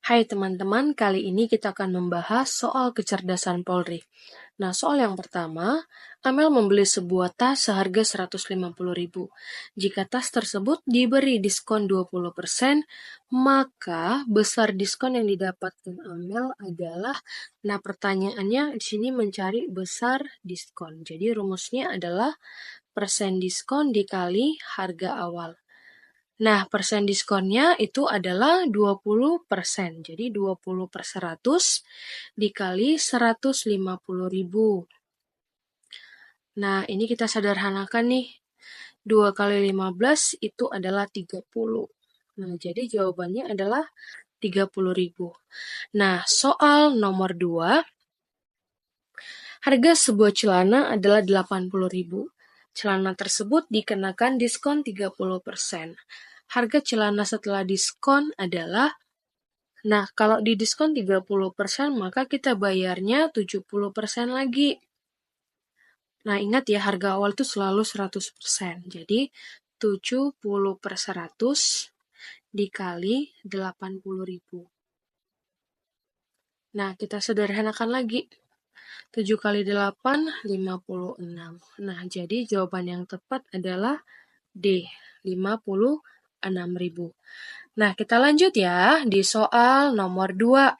Hai teman-teman, kali ini kita akan membahas soal kecerdasan Polri. Nah, soal yang pertama, Amel membeli sebuah tas seharga 150.000. Jika tas tersebut diberi diskon 20%, maka besar diskon yang didapatkan Amel adalah, nah pertanyaannya di sini mencari besar diskon. Jadi rumusnya adalah persen diskon dikali harga awal. Nah, persen diskonnya itu adalah 20%. Jadi 20 per 100 dikali 150.000. Nah, ini kita sederhanakan nih. 2 kali 15 itu adalah 30. Nah, jadi jawabannya adalah 30.000. Nah, soal nomor 2. Harga sebuah celana adalah 80.000. Celana tersebut dikenakan diskon 30%. Harga celana setelah diskon adalah, nah kalau di diskon 30% maka kita bayarnya 70% lagi. Nah ingat ya, harga awal itu selalu 100%. Jadi 70 per 100 dikali 80.000. Nah kita sederhanakan lagi. 7 kali 8, 56. Nah jadi jawaban yang tepat adalah D, 56.000. Nah, kita lanjut ya di soal nomor 2.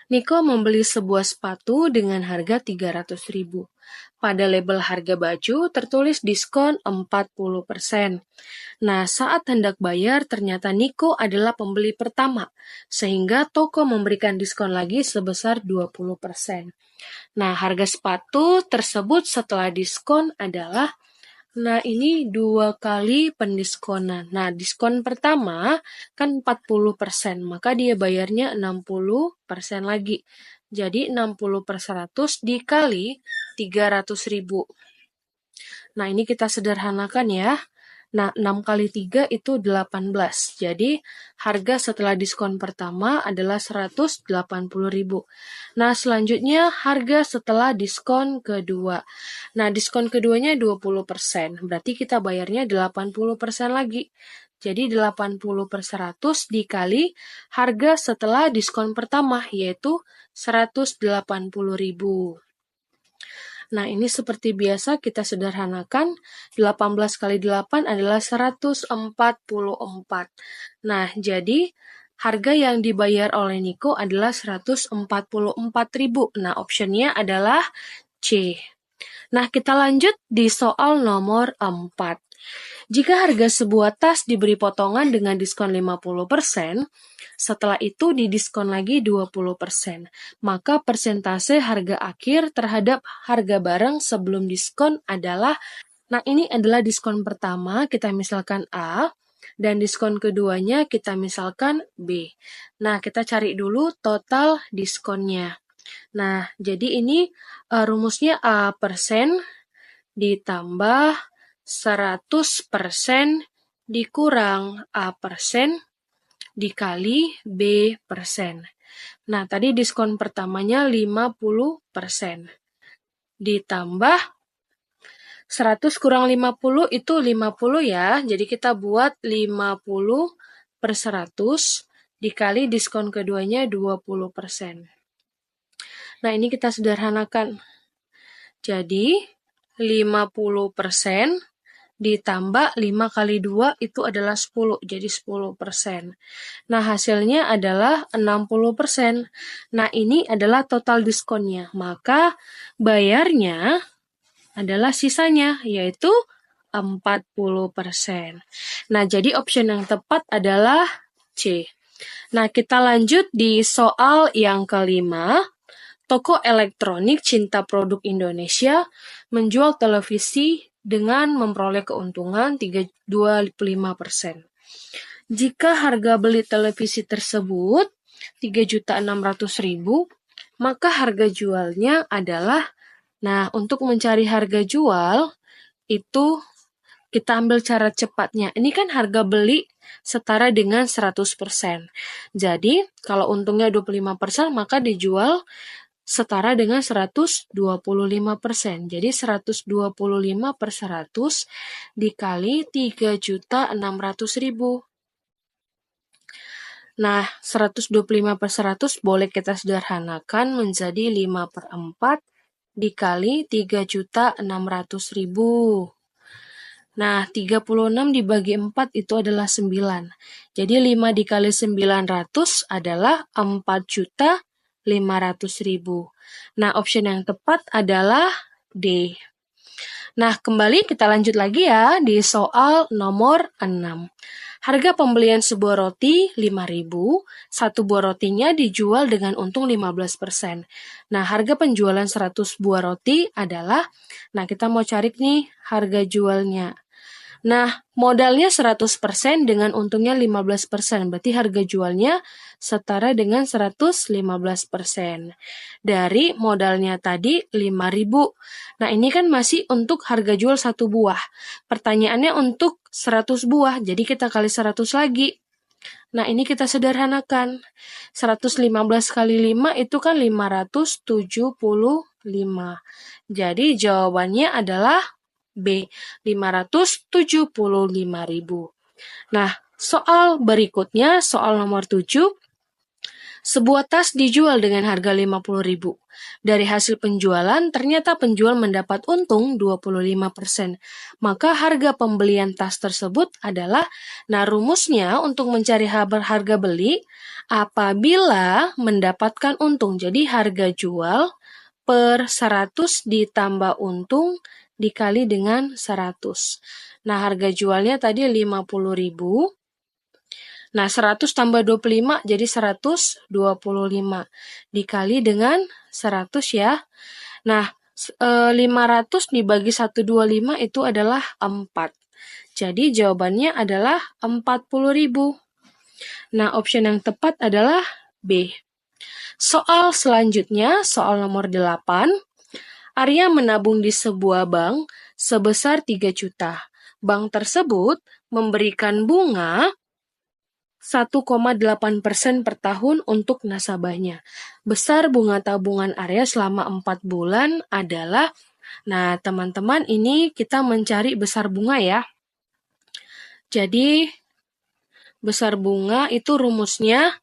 Niko membeli sebuah sepatu dengan harga 300.000. Pada label harga baju tertulis diskon 40%. Nah, saat hendak bayar ternyata Niko adalah pembeli pertama, sehingga toko memberikan diskon lagi sebesar 20%. Nah, harga sepatu tersebut setelah diskon adalah, nah ini 2 kali pendiskonan. Nah, diskon pertama kan 40%, maka dia bayarnya 60% lagi. Jadi 60 per 100 dikali 300.000. Nah, ini kita sederhanakan ya. Nah, 6 kali 3 itu 18. Jadi, harga setelah diskon pertama adalah 180.000. Nah, selanjutnya harga setelah diskon kedua. Nah, diskon keduanya 20%. Berarti kita bayarnya 80% lagi. Jadi, 80 per 100 dikali harga setelah diskon pertama, yaitu 180.000. Nah, ini seperti biasa kita sederhanakan. 18 kali 8 adalah 144. Nah, jadi harga yang dibayar oleh Niko adalah 144.000. Nah, optionnya adalah C. Nah, kita lanjut di soal nomor 4. Jika harga sebuah tas diberi potongan dengan diskon 50%, setelah itu didiskon lagi 20%, maka persentase harga akhir terhadap harga barang sebelum diskon adalah, nah ini adalah diskon pertama, kita misalkan A, dan diskon keduanya kita misalkan B. Nah, kita cari dulu total diskonnya. Nah, jadi ini rumusnya A persen ditambah 100% dikurang A persen dikali B persen. Nah, tadi diskon pertamanya 50%. Ditambah 100 kurang 50 itu 50 ya. Jadi kita buat 50 per 100 dikali diskon keduanya 20%. Nah, ini kita sederhanakan. Jadi 50% ditambah 5 kali 2 itu adalah 10, jadi 10%. Nah, hasilnya adalah 60%. Nah, ini adalah total diskonnya. Maka bayarnya adalah sisanya, yaitu 40%. Nah, jadi option yang tepat adalah C. Nah, kita lanjut di soal yang kelima. Toko elektronik Cinta Produk Indonesia menjual televisi dengan memperoleh keuntungan 25%. Jika harga beli televisi tersebut 3.600.000, maka harga jualnya adalah, nah untuk mencari harga jual itu kita ambil cara cepatnya. Ini kan harga beli setara dengan 100%. Jadi kalau untungnya 25%, maka dijual setara dengan 125%. Jadi 125 per 100 dikali 3.600.000. Nah, 125/100 boleh kita sederhanakan menjadi 5/4 dikali 3.600.000. Nah, 36 dibagi 4 itu adalah 9. Jadi 5 dikali 900 adalah 4.500.000. Nah, option yang tepat adalah D. Nah, kembali kita lanjut lagi ya di soal nomor 6. Harga pembelian sebuah roti 5.000, satu buah rotinya dijual dengan untung 15%. Nah, harga penjualan 100 buah roti adalah, nah kita mau cari nih harga jualnya. Nah, modalnya 100% dengan untungnya 15%. Berarti harga jualnya setara dengan 115%. Dari modalnya tadi 5.000. Nah, ini kan masih untuk harga jual satu buah. Pertanyaannya untuk 100 buah, jadi kita kali 100 lagi. Nah, ini kita sederhanakan. 115 kali 5 itu kan 575. Jadi jawabannya adalah B, 575.000. Nah, soal berikutnya, soal nomor 7. Sebuah tas dijual dengan harga 50.000. Dari hasil penjualan, ternyata penjual mendapat untung 25%. Maka harga pembelian tas tersebut adalah, nah rumusnya untuk mencari harga beli apabila mendapatkan untung. Jadi harga jual per 100 ditambah untung dikali dengan 100. Nah, harga jualnya tadi 50.000. Nah, 100 tambah 25 jadi 125. Dikali dengan 100 ya. Nah, 500 dibagi 125 itu adalah 4. Jadi jawabannya adalah 40.000. Nah, option yang tepat adalah B. Soal selanjutnya, soal nomor 8. Arya menabung di sebuah bank sebesar 3 juta. Bank tersebut memberikan bunga 1,8% per tahun untuk nasabahnya. Besar bunga tabungan Arya selama 4 bulan adalah, nah teman-teman ini kita mencari besar bunga ya. Jadi besar bunga itu rumusnya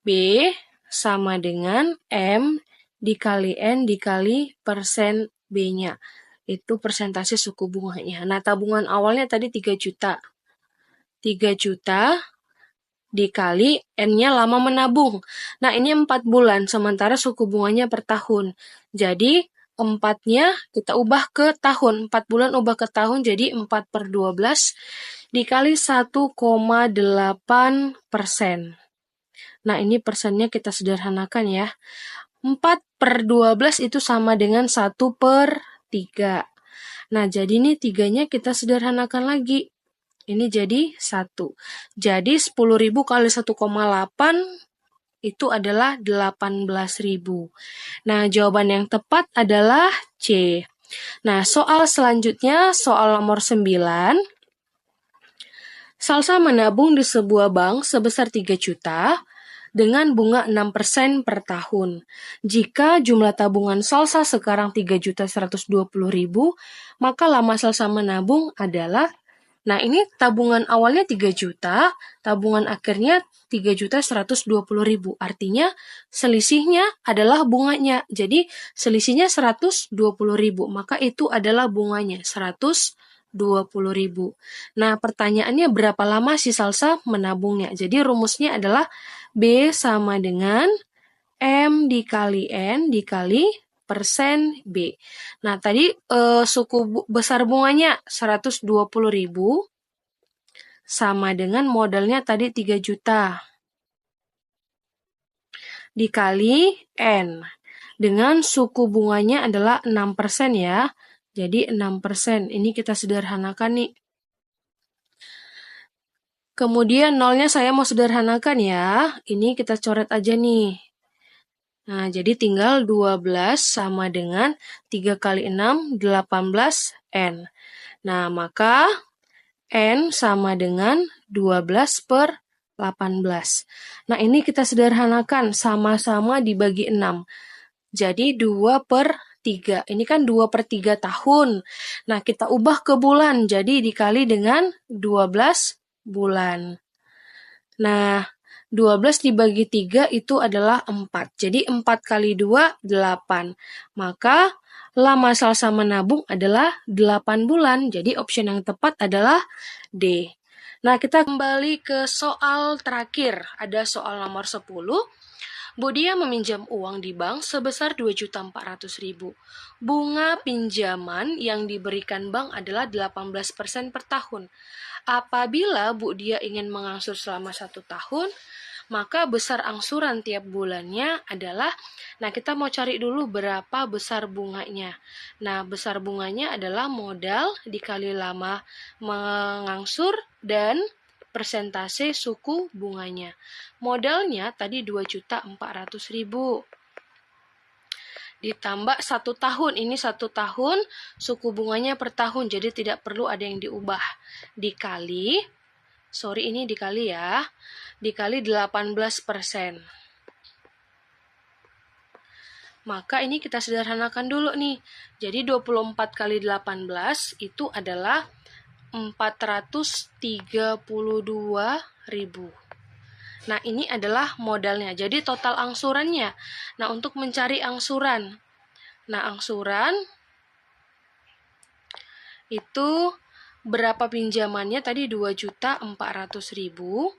B sama dengan M dikali N dikali persen B-nya. Itu persentase suku bunganya. Nah, tabungan awalnya tadi 3 juta. 3 juta dikali N-nya lama menabung. Nah, ini 4 bulan, sementara suku bunganya per tahun. Jadi, 4-nya kita ubah ke tahun. 4 bulan ubah ke tahun, jadi 4/12 dikali 1,8%. Nah, ini persennya kita sederhanakan ya. 4/12 itu sama dengan 1/3. Nah, jadi ini 3-nya kita sederhanakan lagi. Ini jadi 1. Jadi 10.000 kali 1,8 itu adalah 18.000. Nah, jawaban yang tepat adalah C. Nah, soal selanjutnya, soal nomor 9. Salsa menabung di sebuah bank sebesar 3 juta dengan bunga 6% per tahun. Jika jumlah tabungan Salsa sekarang 3.120.000, maka lama Salsa menabung adalah, nah ini tabungan awalnya 3 juta, tabungan akhirnya 3.120.000. Artinya selisihnya adalah bunganya. Jadi selisihnya 120.000, maka itu adalah bunganya 120.000. Nah, pertanyaannya berapa lama si Salsa menabungnya? Jadi rumusnya adalah B sama dengan M dikali N dikali persen B. Nah, tadi suku besar bunganya 120.000 sama dengan modalnya tadi 3 juta dikali N. Dengan suku bunganya adalah 6% ya. Jadi 6%. Ini kita sederhanakan nih. Kemudian nolnya saya mau sederhanakan ya. Ini kita coret aja nih. Nah, jadi tinggal 12 sama dengan 3 kali 6, 18 N. Nah, maka N sama dengan 12/18. Nah, ini kita sederhanakan, sama-sama dibagi 6. Jadi 2/3. Ini kan 2/3 tahun. Nah, kita ubah ke bulan, jadi dikali dengan 12 bulan. Nah, 12 dibagi 3 itu adalah 4. Jadi 4 kali 2, 8. Maka lama salsa menabung adalah 8 bulan. Jadi option yang tepat adalah D. Nah, kita kembali ke soal terakhir. Ada soal nomor 10. Budia meminjam uang di bank sebesar 2.400.000. Bunga pinjaman yang diberikan bank adalah 18% per tahun. Apabila Bu Dia ingin mengangsur selama 1 tahun, maka besar angsuran tiap bulannya adalah, nah kita mau cari dulu berapa besar bunganya. Nah, besar bunganya adalah modal dikali lama mengangsur dan persentase suku bunganya. Modalnya tadi 2.400.000. Ditambah 1 tahun, ini 1 tahun, suku bunganya per tahun, jadi tidak perlu ada yang diubah. Dikali ya, dikali 18%. Maka ini kita sederhanakan dulu nih. Jadi 24 kali 18 itu adalah 432.000. Nah, ini adalah modalnya. Jadi total angsurannya. Nah, untuk mencari angsuran. Nah, angsuran itu berapa pinjamannya tadi 2.400.000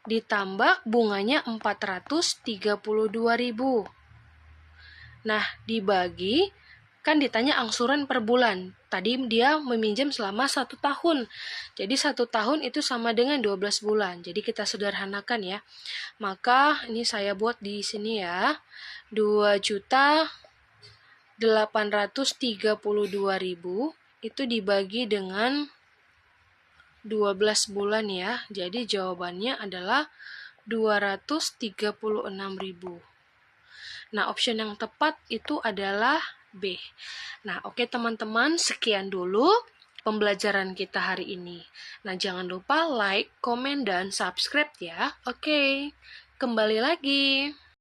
ditambah bunganya 432.000. Nah, dibagi, kan ditanya angsuran per bulan. Tadi dia meminjam selama 1 tahun. Jadi 1 tahun itu sama dengan 12 bulan. Jadi kita sederhanakan ya. Maka ini saya buat di sini ya. 2.832.000 itu dibagi dengan 12 bulan ya. Jadi jawabannya adalah 236.000. Nah, option yang tepat itu adalah B. Nah, oke teman-teman, sekian dulu pembelajaran kita hari ini. Nah, jangan lupa like, komen, dan subscribe ya. Oke, kembali lagi.